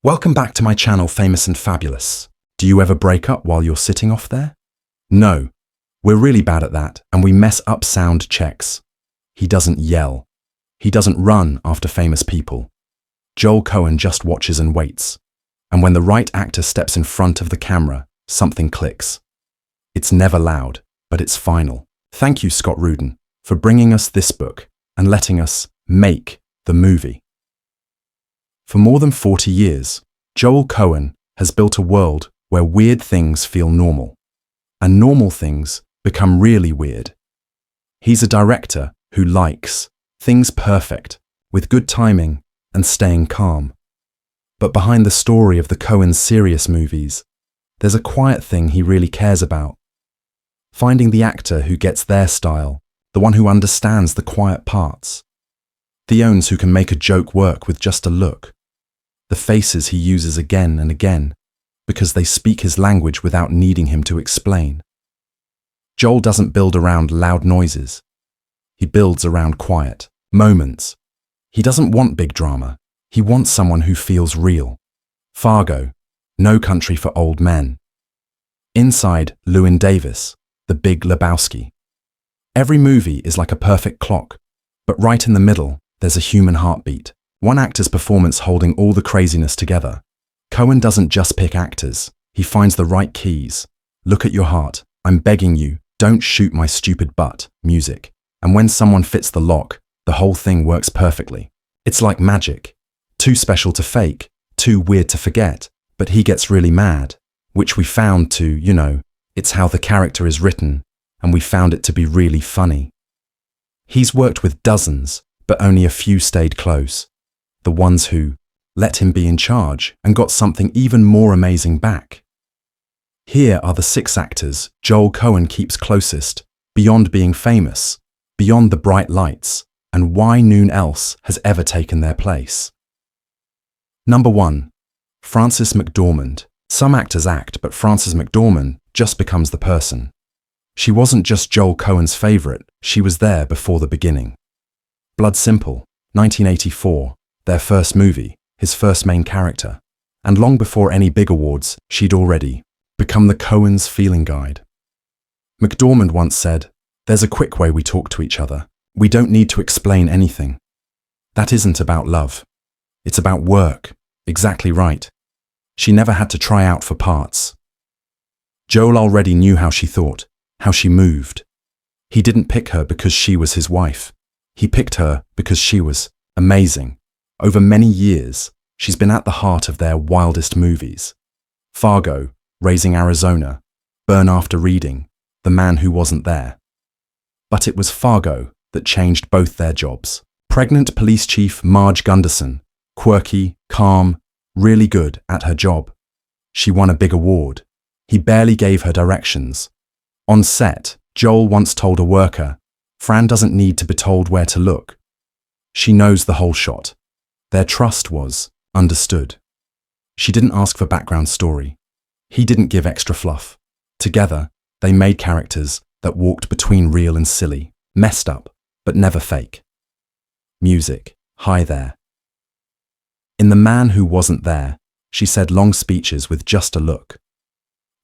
Welcome back to my channel, Famous and Fabulous. Do you ever break up while you're sitting off there? No, we're really bad at that, and we mess up sound checks. He doesn't yell. He doesn't run after famous people. Joel Coen just watches and waits. And when the right actor steps in front of the camera, something clicks. It's never loud, but it's final. Thank you, Scott Rudin, for bringing us this book and letting us make the movie. For more than 40 years, Joel Coen has built a world where weird things feel normal, and normal things become really weird. He's a director who likes things perfect, with good timing and staying calm. But behind the story of the Coen's serious movies, there's a quiet thing he really cares about. Finding the actor who gets their style, the one who understands the quiet parts. The ones who can make a joke work with just a look. The faces he uses again and again, because they speak his language without needing him to explain. Joel doesn't build around loud noises. He builds around quiet moments. He doesn't want big drama. He wants someone who feels real. Fargo, No Country for Old Men. Inside Llewyn Davis, The Big Lebowski. Every movie is like a perfect clock, but right in the middle, there's a human heartbeat. One actor's performance holding all the craziness together. Coen doesn't just pick actors. He finds the right keys. Look at your heart. I'm begging you, don't shoot my stupid butt. Music. And when someone fits the lock, the whole thing works perfectly. It's like magic. Too special to fake, too weird to forget, but he gets really mad, which we found to, it's how the character is written, and we found it to be really funny. He's worked with dozens, but only a few stayed close. The ones who let him be in charge and got something even more amazing back. Here are the 6 actors Joel Coen keeps closest, beyond being famous, beyond the bright lights, and why none else has ever taken their place. Number 1. Frances McDormand. Some actors act, but Frances McDormand just becomes the person. She wasn't just Joel Coen's favorite, she was there before the beginning. Blood Simple, 1984, their first movie, his first main character. And long before any big awards, she'd already become the Coen's feeling guide. McDormand once said, "There's a quick way we talk to each other. We don't need to explain anything. That isn't about love. It's about work." Exactly right. She never had to try out for parts. Joel already knew how she thought, how she moved. He didn't pick her because she was his wife. He picked her because she was amazing. Over many years, she's been at the heart of their wildest movies. Fargo, Raising Arizona, Burn After Reading, The Man Who Wasn't There. But it was Fargo that changed both their jobs. Pregnant police chief Marge Gunderson, quirky, calm, really good at her job. She won a big award. He barely gave her directions. On set, Joel once told a worker, "Fran doesn't need to be told where to look. She knows the whole shot." Their trust was understood. She didn't ask for background story. He didn't give extra fluff. Together, they made characters that walked between real and silly, messed up, but never fake. Music, Hi There. In The Man Who Wasn't There, she said long speeches with just a look.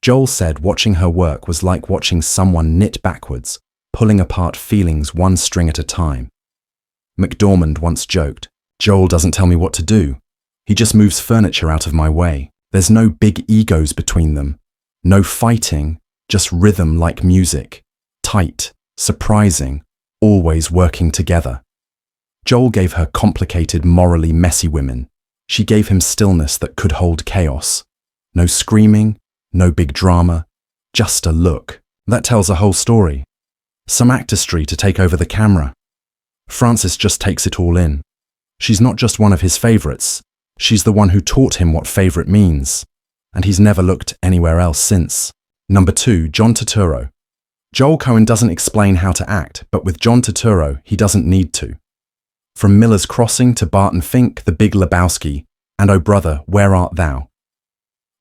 Joel said watching her work was like watching someone knit backwards, pulling apart feelings one string at a time. McDormand once joked, "Joel doesn't tell me what to do. He just moves furniture out of my way. There's no big egos between them. No fighting, just rhythm like music. Tight, surprising, always working together." Joel gave her complicated, morally messy women. She gave him stillness that could hold chaos. No screaming, no big drama, just a look. That tells a whole story. Some actistry to take over the camera. Frances just takes it all in. She's not just one of his favorites. She's the one who taught him what favorite means. And he's never looked anywhere else since. Number 2, John Turturro. Joel Coen doesn't explain how to act, but with John Turturro, he doesn't need to. From Miller's Crossing to Barton Fink, The Big Lebowski, and Oh Brother, Where Art Thou?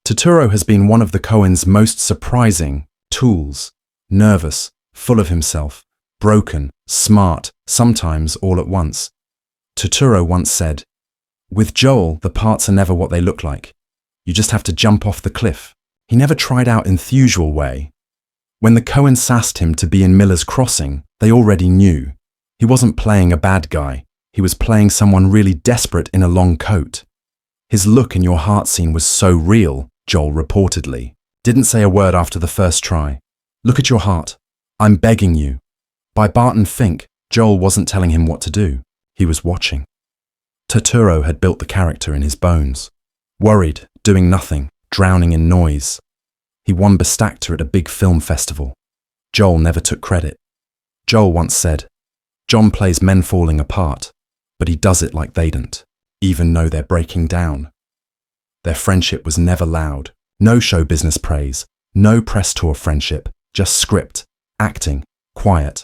Turturro has been one of the Coens' most surprising tools. Nervous, full of himself, broken, smart, sometimes all at once. Turturro once said, With Joel, the parts are never what they look like. You just have to jump off the cliff. He never tried out in the usual way. When the Coens sassed him to be in Miller's Crossing, they already knew. He wasn't playing a bad guy. He was playing someone really desperate in a long coat. His look in Your Heart scene was so real, Joel reportedly. Didn't say a word after the first try. Look at your heart. I'm begging you. By Barton Fink, Joel wasn't telling him what to do. He was watching. Turturro had built the character in his bones. Worried, doing nothing, drowning in noise. He won Best Actor at a big film festival. Joel never took credit. Joel once said, John plays men falling apart, but he does it like they don't, even though they're breaking down. Their friendship was never loud. No show business praise, no press tour friendship, just script, acting, quiet.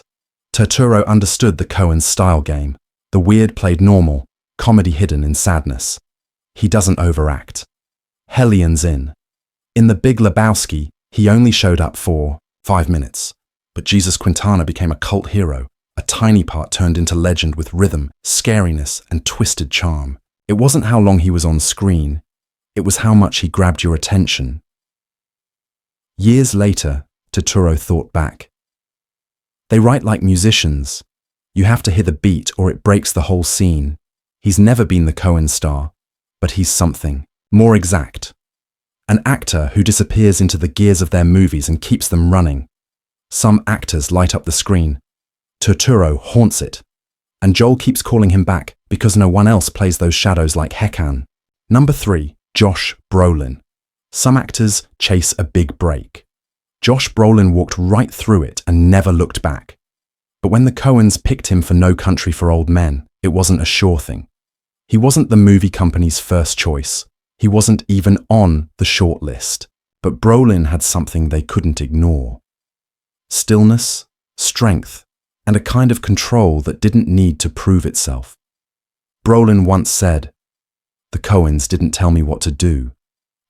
Turturro understood the Coens' style game. The weird played normal, comedy hidden in sadness. He doesn't overact. Hellions in. In The Big Lebowski, he only showed up for 5 minutes. But Jesus Quintana became a cult hero, a tiny part turned into legend with rhythm, scariness, and twisted charm. It wasn't how long he was on screen. It was how much he grabbed your attention. Years later, Turturro thought back. They write like musicians. You have to hear the beat or it breaks the whole scene. He's never been the Coen star, but he's something more exact. An actor who disappears into the gears of their movies and keeps them running. Some actors light up the screen. Turturro haunts it. And Joel keeps calling him back because no one else plays those shadows like Heckan. Number 3, Josh Brolin. Some actors chase a big break. Josh Brolin walked right through it and never looked back. But when the Coens picked him for No Country for Old Men, it wasn't a sure thing. He wasn't the movie company's first choice. He wasn't even on the short list. But Brolin had something they couldn't ignore. Stillness, strength, and a kind of control that didn't need to prove itself. Brolin once said, "The Coens didn't tell me what to do.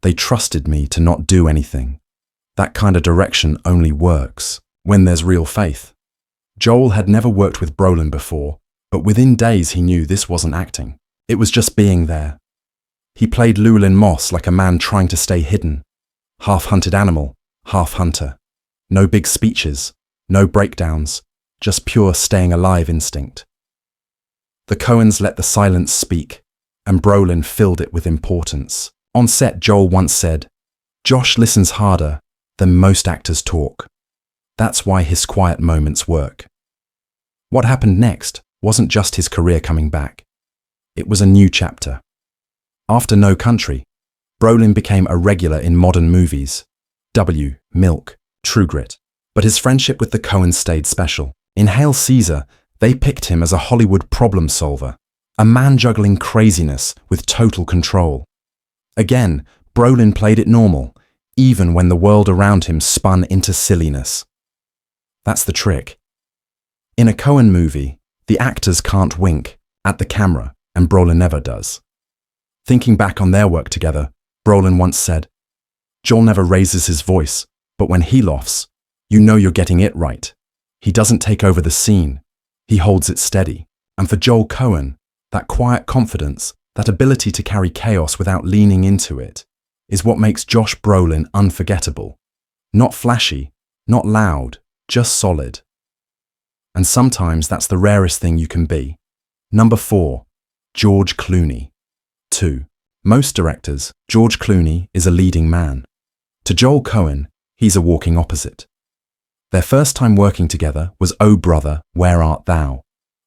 They trusted me to not do anything. That kind of direction only works when there's real faith." Joel had never worked with Brolin before, but within days he knew this wasn't acting. It was just being there. He played Llewyn Moss like a man trying to stay hidden. Half-hunted animal, half-hunter. No big speeches, no breakdowns, just pure staying alive instinct. The Coens let the silence speak, and Brolin filled it with importance. On set, Joel once said, "Josh listens harder than most actors talk. That's why his quiet moments work." What happened next wasn't just his career coming back. It was a new chapter. After No Country, Brolin became a regular in modern movies. Milk, True Grit. But his friendship with the Coens stayed special. In Hail Caesar, they picked him as a Hollywood problem solver, a man juggling craziness with total control. Again, Brolin played it normal, even when the world around him spun into silliness. That's the trick. In a Coen movie, the actors can't wink at the camera, and Brolin never does. Thinking back on their work together, Brolin once said, "Joel never raises his voice, but when he laughs, you know you're getting it right. He doesn't take over the scene. He holds it steady." And for Joel Coen, that quiet confidence, that ability to carry chaos without leaning into it, is what makes Josh Brolin unforgettable. Not flashy, not loud, just solid. And sometimes that's the rarest thing you can be. Number 4, George Clooney. 2. Most directors, George Clooney is a leading man. To Joel Coen, he's a walking opposite. Their first time working together was Oh Brother, Where Art Thou?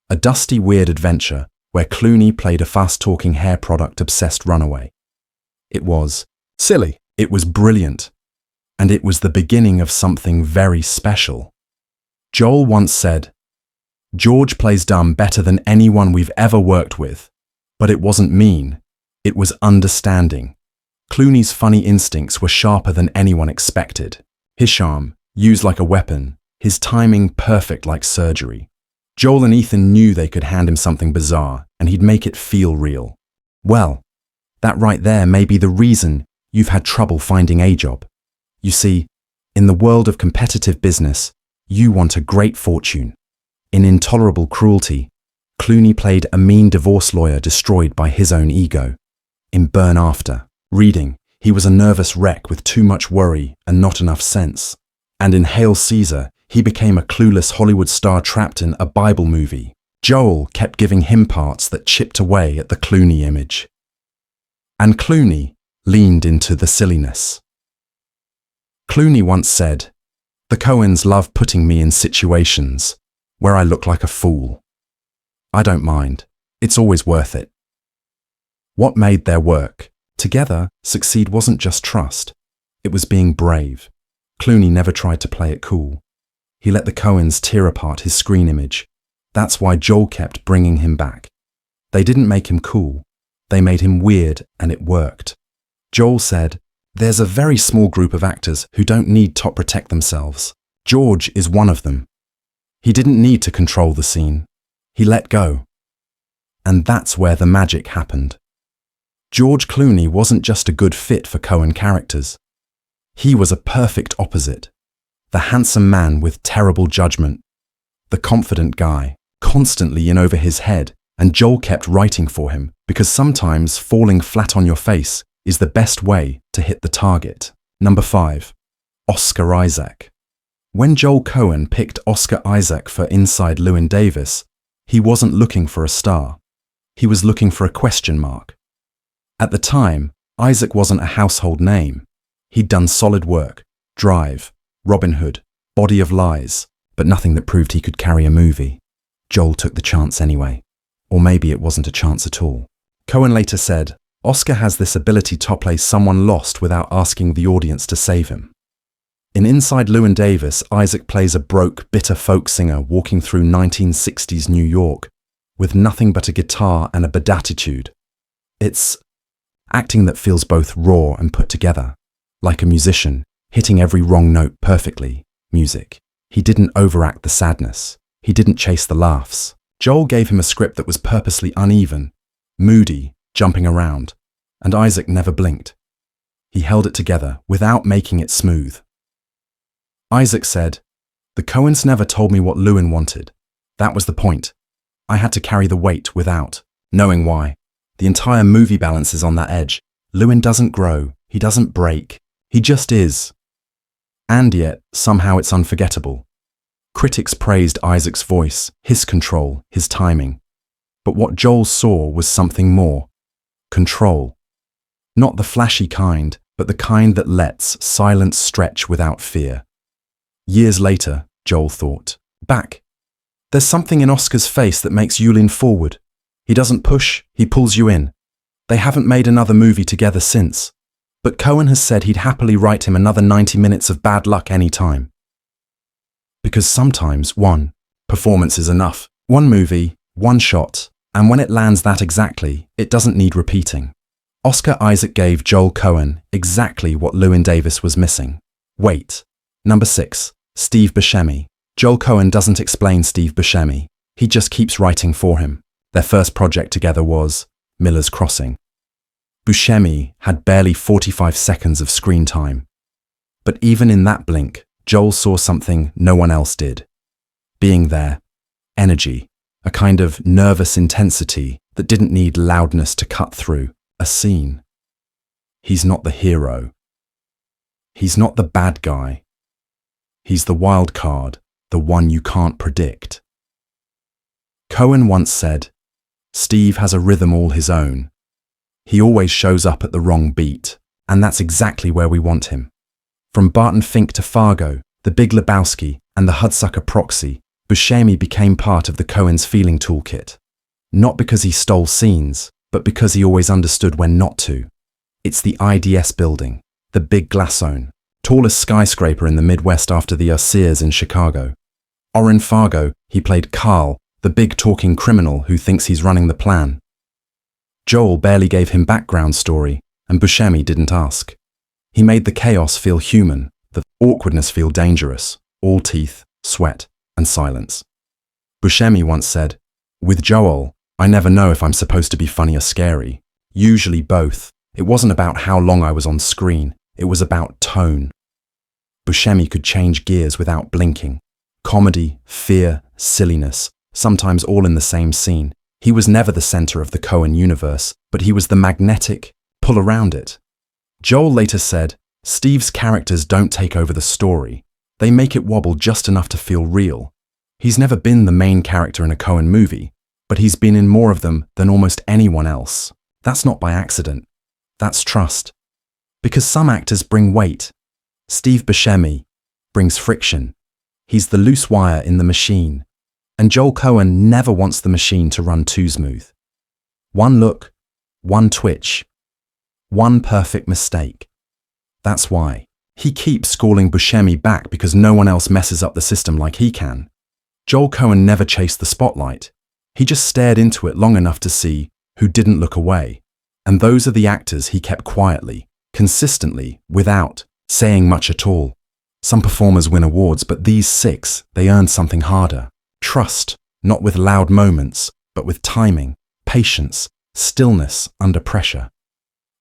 A dusty, weird adventure where Clooney played a fast-talking hair product-obsessed runaway. It was silly, it was brilliant, and it was the beginning of something very special. Joel once said, "George plays dumb better than anyone we've ever worked with, but it wasn't mean, it was understanding." Clooney's funny instincts were sharper than anyone expected. His charm, used like a weapon, his timing perfect like surgery. Joel and Ethan knew they could hand him something bizarre, and he'd make it feel real. Well, that right there may be the reason you've had trouble finding a job. You see, in the world of competitive business, you want a great fortune. In Intolerable Cruelty, Clooney played a mean divorce lawyer destroyed by his own ego. In Burn After, Reading, he was a nervous wreck with too much worry and not enough sense. And in Hail Caesar, he became a clueless Hollywood star trapped in a Bible movie. Joel kept giving him parts that chipped away at the Clooney image. And Clooney leaned into the silliness. Clooney once said, "The Coens love putting me in situations where I look like a fool. I don't mind. It's always worth it." What made their work together succeed wasn't just trust. It was being brave. Clooney never tried to play it cool. He let the Coens tear apart his screen image. That's why Joel kept bringing him back. They didn't make him cool. They made him weird, and it worked. Joel said, "There's a very small group of actors who don't need to protect themselves. George is one of them. He didn't need to control the scene. He let go." And that's where the magic happened. George Clooney wasn't just a good fit for Coen characters. He was a perfect opposite. The handsome man with terrible judgment. The confident guy, constantly in over his head, and Joel kept writing for him because sometimes falling flat on your face is the best way to hit the target. Number 5. Oscar Isaac. When Joel Coen picked Oscar Isaac for Inside Llewyn Davis, he wasn't looking for a star. He was looking for a question mark. At the time, Isaac wasn't a household name. He'd done solid work, Drive, Robin Hood, Body of Lies, but nothing that proved he could carry a movie. Joel took the chance anyway. Or maybe it wasn't a chance at all. Coen later said, "Oscar has this ability to play someone lost without asking the audience to save him." In Inside Llewyn Davis, Isaac plays a broke, bitter folk singer walking through 1960s New York with nothing but a guitar and a bad attitude. It's acting that feels both raw and put together, like a musician hitting every wrong note perfectly. Music. He didn't overact the sadness. He didn't chase the laughs. Joel gave him a script that was purposely uneven, moody, jumping around, and Isaac never blinked. He held it together without making it smooth. Isaac said, "The Coens never told me what Llewyn wanted. That was the point. I had to carry the weight without knowing why. The entire movie balance is on that edge. Llewyn doesn't grow. He doesn't break. He just is." And yet, somehow it's unforgettable. Critics praised Isaac's voice, his control, his timing. But what Joel saw was something more. Control. Not the flashy kind, but the kind that lets silence stretch without fear. Years later, Joel thought, back. There's something in Oscar's face that makes you lean forward. He doesn't push, he pulls you in. They haven't made another movie together since. But Coen has said he'd happily write him another 90 minutes of bad luck anytime. Because sometimes one performance is enough. One movie, one shot, and when it lands that exactly, it doesn't need repeating. Oscar Isaac gave Joel Coen exactly what Llewyn Davis was missing. Wait. Number 6. Steve Buscemi. Joel Coen doesn't explain Steve Buscemi. He just keeps writing for him. Their first project together was Miller's Crossing. Buscemi had barely 45 seconds of screen time. But even in that blink, Joel saw something no one else did. Being there, energy, a kind of nervous intensity that didn't need loudness to cut through a scene. He's not the hero. He's not the bad guy. He's the wild card, the one you can't predict. Coen once said, "Steve has a rhythm all his own. He always shows up at the wrong beat, and that's exactly where we want him." From Barton Fink to Fargo, The Big Lebowski, and The Hudsucker Proxy, Buscemi became part of the Coens' feeling toolkit. Not because he stole scenes, but because he always understood when not to. It's the IDS building, the Big Glassone, tallest skyscraper in the Midwest after the Sears in Chicago. Or in Fargo, he played Carl, the big talking criminal who thinks he's running the plan. Joel barely gave him background story, and Buscemi didn't ask. He made the chaos feel human, the awkwardness feel dangerous, all teeth, sweat, and silence. Buscemi once said, "With Joel, I never know if I'm supposed to be funny or scary. Usually both. It wasn't about how long I was on screen, it was about tone." Buscemi could change gears without blinking. Comedy, fear, silliness, sometimes all in the same scene. He was never the center of the Coen universe, but he was the magnetic pull around it. Joel later said, Steve's characters don't take over the story. They make it wobble just enough to feel real. He's never been the main character in a Coen movie, but he's been in more of them than almost anyone else. That's not by accident. That's trust. Because some actors bring weight. Steve Buscemi brings friction. He's the loose wire in the machine. And Joel Coen never wants the machine to run too smooth. One look, one twitch, one perfect mistake. That's why he keeps calling Buscemi back, because no one else messes up the system like he can. Joel Coen never chased the spotlight. He just stared into it long enough to see who didn't look away. And those are the actors he kept quietly, consistently, without saying much at all. Some performers win awards, but these 6, they earned something harder. Trust, not with loud moments, but with timing, patience, stillness under pressure.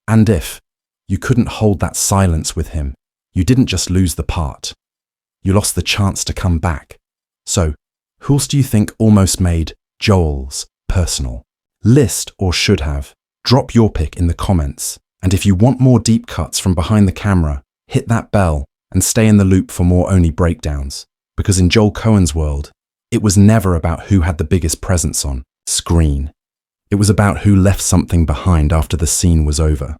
And if you couldn't hold that silence with him, you didn't just lose the part. You lost the chance to come back. So, who else do you think almost made Joel's personal list, or should have? Drop your pick in the comments. And if you want more deep cuts from behind the camera, hit that bell and stay in the loop for more Only breakdowns. Because in Joel Coen's world, it was never about who had the biggest presence on screen. It was about who left something behind after the scene was over.